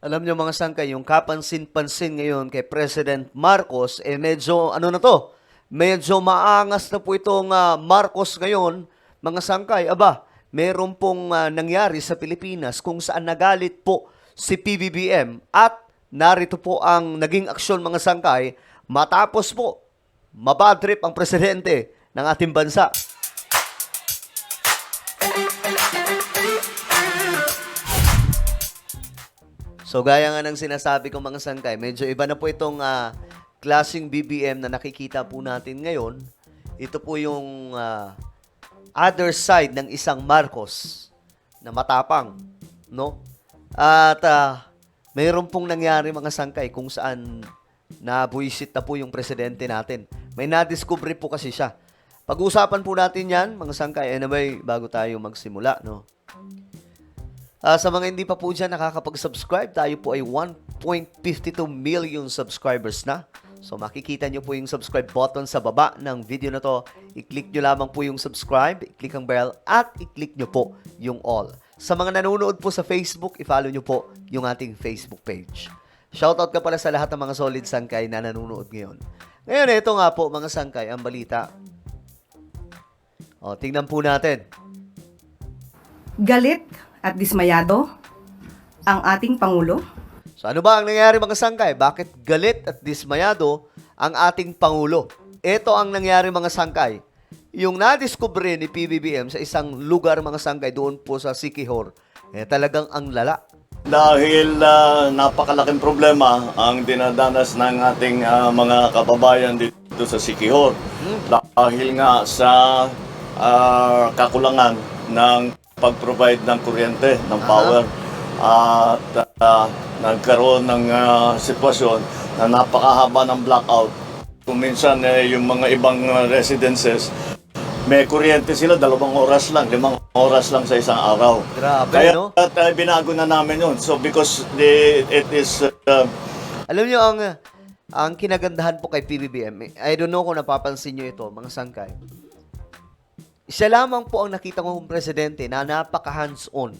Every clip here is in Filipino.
Alam niyo mga sangkay, yung kapansin-pansin ngayon kay President Marcos, medyo ano na to, medyo maangas na po itong Marcos ngayon, mga sangkay. Aba, meron pong nangyari sa Pilipinas kung saan nagalit po si PBBM at narito po ang naging aksyon mga sangkay matapos po mabadrip ang presidente ng ating bansa. So gaya nga ng sinasabi ko mga sangkay, medyo iba na po itong klaseng BBM na nakikita po natin ngayon. Ito po yung other side ng isang Marcos na matapang, no? At mayroon pong nangyari mga sangkay kung saan nabuisit na po yung presidente natin. May nadiscover po kasi siya. Pag-uusapan po natin yan, mga sangkay, anyway, bago tayo magsimula, no? Sa mga hindi pa po dyan nakakapag-subscribe, tayo po ay 1.52 million subscribers na. So makikita nyo po yung subscribe button sa baba ng video na to. I-click nyo lamang po yung subscribe, i-click ang bell, at i-click nyo po yung all. Sa mga nanonood po sa Facebook, i-follow nyo po yung ating Facebook page. Shoutout ka pala sa lahat ng mga solid sangkay na nanonood ngayon. Ngayon, ito nga po mga sangkay, ang balita. Tingnan po natin. Galit at dismayado ang ating Pangulo? So ano ba ang nangyari mga sangkay? Bakit galit at dismayado ang ating Pangulo? Ito ang nangyari mga sangkay. Yung nadiskubre ni PBBM sa isang lugar mga sangkay doon po sa Siquijor, talagang ang lala. Dahil napakalaking problema ang dinadanas ng ating mga kababayan dito sa Siquijor. Dahil nga sa kakulangan ng pag-provide ng kuryente, ng power. At nagkaroon ng sitwasyon na napakahaba ng blackout. Kung minsan yung mga ibang residences, may kuryente sila 2 oras lang, 5 oras lang sa isang araw. Grabe, Kaya no? binago na namin yun. So because it is... Alam niyo ang kinagandahan po kay PBBM, I don't know kung napapansin niyo ito, mga sangkay. Isa lamang po ang nakita kong presidente na napaka-hands-on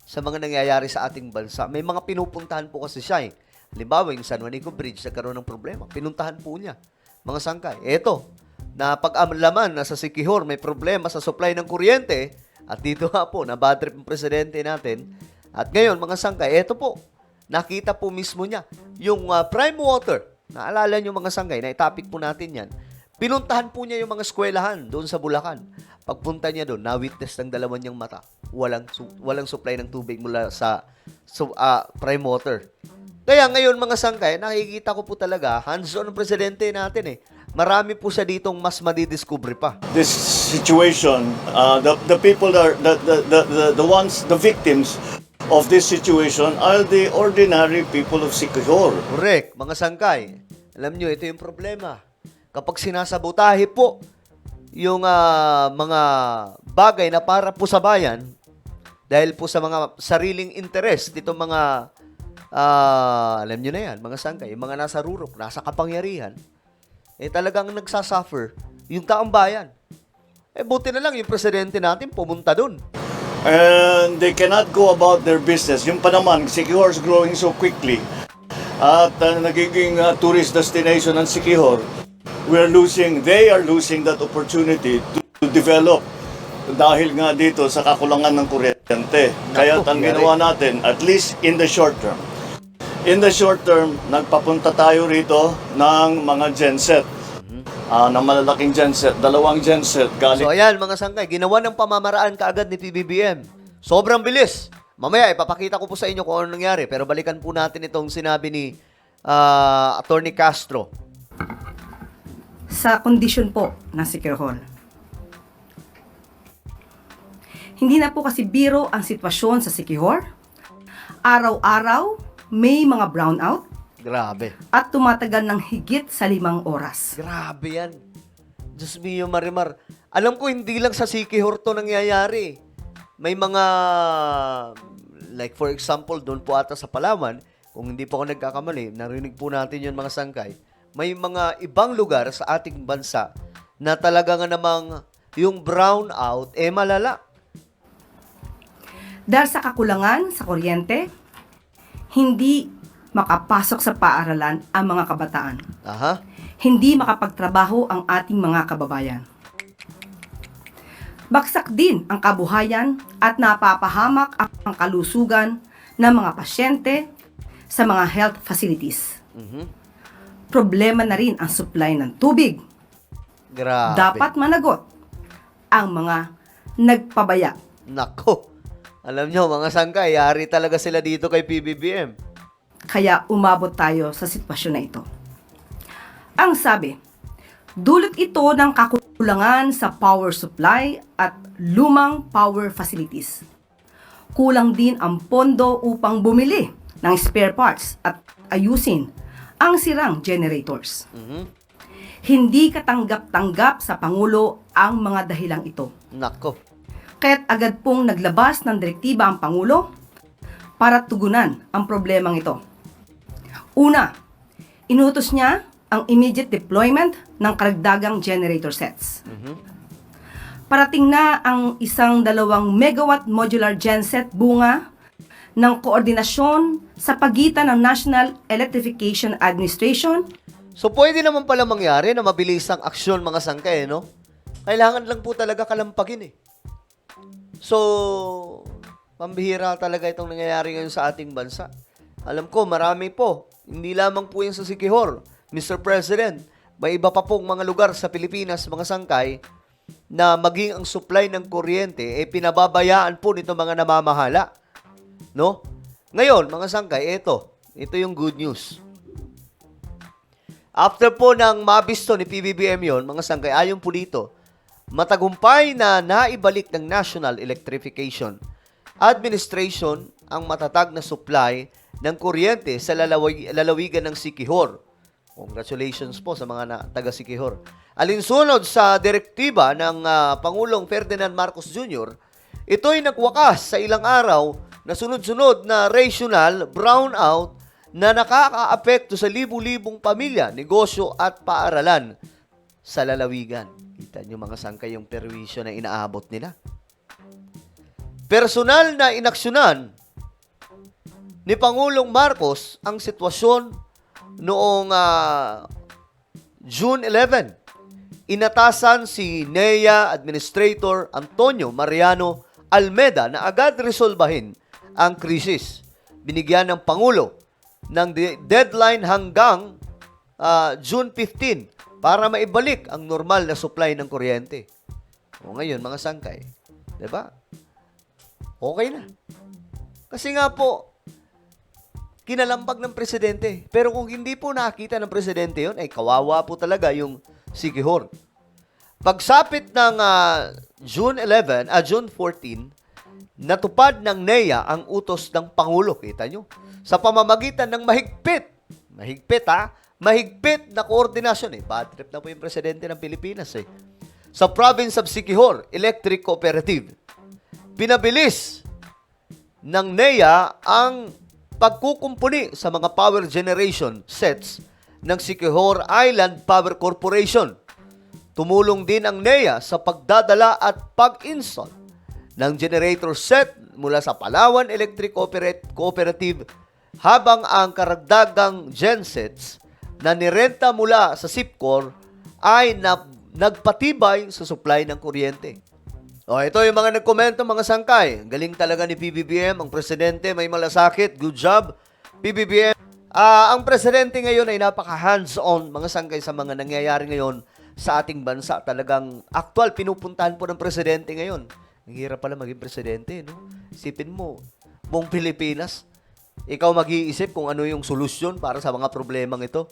sa mga nangyayari sa ating bansa. May mga pinupuntahan po kasi siya. Halimbawa, yung San Juanico Bridge, nagkaroon ng problema. Pinuntahan po niya. Mga sangkay. Eto, na pag-amlaman na sa Siquijor may problema sa supply ng kuryente, at dito nga po, nabadrip ang presidente natin. At ngayon, mga sangkay, eto po, nakita po mismo niya. Yung prime water, naalala niyo mga sangkay, na itapik po natin yan. Pinuntahan po niya yung mga eskwelahan doon sa Bulacan. Pagpunta niya doon, na-witness ng dalawa niyang mata. Walang supply ng tubig mula sa prime water. Kaya ngayon mga sangkay, nakikita ko po talaga, hands-on ang presidente natin eh. Marami po siya ditong mas madidiscover pa. This situation, the people that are the victims of this situation are the ordinary people of Siquijor. Correct, mga sangkay. Alam niyo, ito yung problema. Kapag sinasabotahe po yung mga bagay na para po sa bayan, dahil po sa mga sariling interest, dito mga, alam nyo na yan, mga sangkay, yung mga nasa rurok, nasa kapangyarihan, talagang nagsasuffer yung taong bayan. Buti na lang yung presidente natin pumunta dun. And they cannot go about their business. Yung pa naman, Siquijor is growing so quickly. At nagiging tourist destination ng Siquijor. They are losing that opportunity to develop dahil nga dito sa kakulangan ng kuryente. Kaya ang ginawa natin, at least in the short term. In the short term, nagpapunta tayo rito ng mga genset. Ng malalaking genset, 2 genset. So ayan mga sangkay, ginawa ng pamamaraan kaagad ni PBBM. Sobrang bilis. Mamaya ipapakita ko po sa inyo kung ano nangyari. Pero balikan po natin itong sinabi ni Attorney Castro. Sa kondisyon po ng Siquijor. Hindi na po kasi biro ang sitwasyon sa Siquijor. Araw-araw, may mga brownout Grabe. at tumatagal ng higit sa 5 oras. Grabe yan. Diyos mio, Marimar. Alam ko hindi lang sa Siquijor to nangyayari. May mga, like for example, doon po ata sa Palawan, kung hindi po ako nagkakamali, narinig po natin yun mga sangkay, may mga ibang lugar sa ating bansa na talaga nga namang yung brownout, malala. Dahil sa kakulangan sa kuryente, Hindi makapasok sa paaralan ang mga kabataan. Aha. Hindi makapagtrabaho ang ating mga kababayan. Baksak din ang kabuhayan at napapahamak ang kalusugan ng mga pasyente sa mga health facilities. Problema na rin ang supply ng tubig. Grabe. Dapat managot ang mga nagpabaya. Nako. Alam nyo, mga sangkay, yari talaga sila dito kay PBBM. Kaya umabot tayo sa sitwasyon na ito. Ang sabi, dulot ito ng kakulangan sa power supply at lumang power facilities. Kulang din ang pondo upang bumili ng spare parts at ayusin ang sirang generators. Hindi katanggap-tanggap sa Pangulo ang mga dahilang ito. Nako. Kaya't agad pong naglabas ng direktiba ang Pangulo para tugunan ang problemang ito. Una, inutos niya ang immediate deployment ng karagdagang generator sets. Parating na ang 1 megawatt modular genset bunga ng koordinasyon sa pagitan ng National Electrification Administration. So, pwede naman pala mangyari na mabilis ang aksyon, mga sangkay, no? Kailangan lang po talaga kalampagin, eh. So, pambihira talaga itong nangyayari ngayon sa ating bansa. Alam ko, marami po. Hindi lamang po yung sa Siquijor, Mr. President. May iba pa pong mga lugar sa Pilipinas, mga sangkay, na maging ang supply ng kuryente, pinababayaan po nito mga namamahala. No? Ngayon, mga sangkay, ito yung good news. After po ng mabisto ni PBBM yon, mga sangkay, ayon po dito, matagumpay na naibalik ng National Electrification Administration ang matatag na supply ng kuryente sa lalawigan ng Siquijor. Congratulations po sa mga taga Siquijor. Alinsunod sa direktiba ng Pangulong Ferdinand Marcos Jr., ito'y nagwakas sa ilang araw na sunod-sunod na regional brownout na nakakaapekto sa libu-libong pamilya, negosyo at paaralan sa lalawigan. Kita nyo mga sangkay yung perwisyo na inaabot nila. Personal na inaksyonan ni Pangulong Marcos ang sitwasyon noong June 11. Inatasan si NEA Administrator Antonio Mariano Almeda na agad resolbahin ang krisis. Binigyan ng Pangulo ng deadline hanggang June 15 para maibalik ang normal na supply ng kuryente. O ngayon, mga sangkay, diba? Okay na. Kasi nga po, kinalampag ng presidente. Pero kung hindi po nakita ng presidente yon, ay kawawa po talaga yung Siquijor. Pagsapit ng June 14, natupad ng NEA ang utos ng Pangulo, kita nyo, sa pamamagitan ng mahigpit na koordinasyon. Bad trip na po yung presidente ng Pilipinas. Sa province of Siquijor Electric Cooperative, pinabilis ng NEA ang pagkukumpuni sa mga power generation sets ng Siquijor Island Power Corporation. Tumulong din ang NEA sa pagdadala at pag-install ng generator set mula sa Palawan Electric Cooperative, habang ang karagdagang gensets na nirenta mula sa SIPCOR ay nagpatibay sa supply ng kuryente. Ito yung mga nagkomento, mga sangkay. Galing talaga ni PBBM. Ang presidente may malasakit. Good job, PBBM. Ang presidente ngayon ay napaka-hands-on, mga sangkay, sa mga nangyayari ngayon sa ating bansa. Talagang aktual, pinupuntahan po ng presidente ngayon. Ang hirap pala maging presidente, no? Isipin mo, buong Pilipinas, ikaw mag-iisip kung ano yung solusyon para sa mga problemang ito.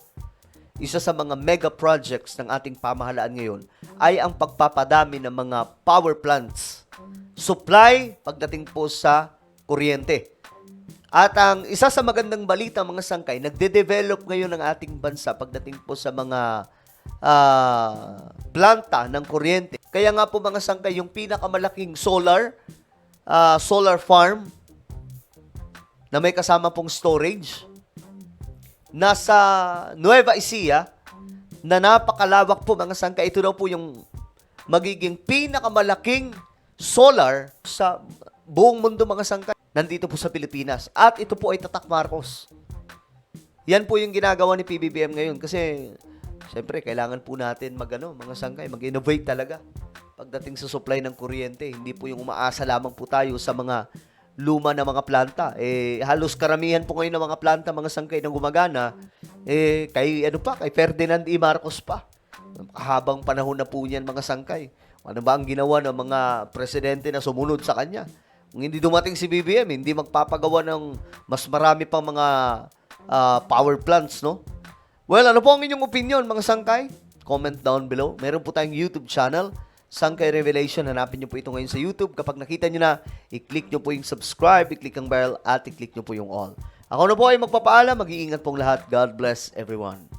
Isa sa mga mega projects ng ating pamahalaan ngayon ay ang pagpapadami ng mga power plants. Supply pagdating po sa kuryente. At ang isa sa magandang balita, mga sangkay, nagde-develop ngayon ng ating bansa pagdating po sa mga planta ng kuryente. Kaya nga po, mga sangkay, yung pinakamalaking solar farm na may kasama pong storage nasa Nueva Ecija, na napakalawak po, mga sangkay. Ito daw po yung magiging pinakamalaking solar sa buong mundo, mga sangkay. nandito po sa Pilipinas. At ito po ay Tatak Marcos. Yan po yung ginagawa ni PBBM ngayon kasi syempre kailangan po natin mga sangkay, mag-innovate talaga pagdating sa supply ng kuryente. Hindi po yung umaasa lamang po tayo sa mga luma na mga planta. Halos karamihan po ngayon ng mga planta, mga sangkay na gumagana, kay Ferdinand E. Marcos pa. Habang panahon na po niyan mga sangkay. Ano ba ang ginawa ng mga presidente na sumunod sa kanya? Kung hindi dumating si BBM, hindi magpapagawa ng mas marami pang mga power plants, no? Well, ano po ang inyong opinion, mga sangkay? Comment down below. Meron po tayong YouTube channel, Sangkay Revelation. Hanapin nyo po ito ngayon sa YouTube. Kapag nakita nyo na, i-click nyo po yung subscribe, i-click ang bell, at i-click nyo po yung all. Ako na po ay magpapaalam. Mag-iingat pong lahat. God bless everyone.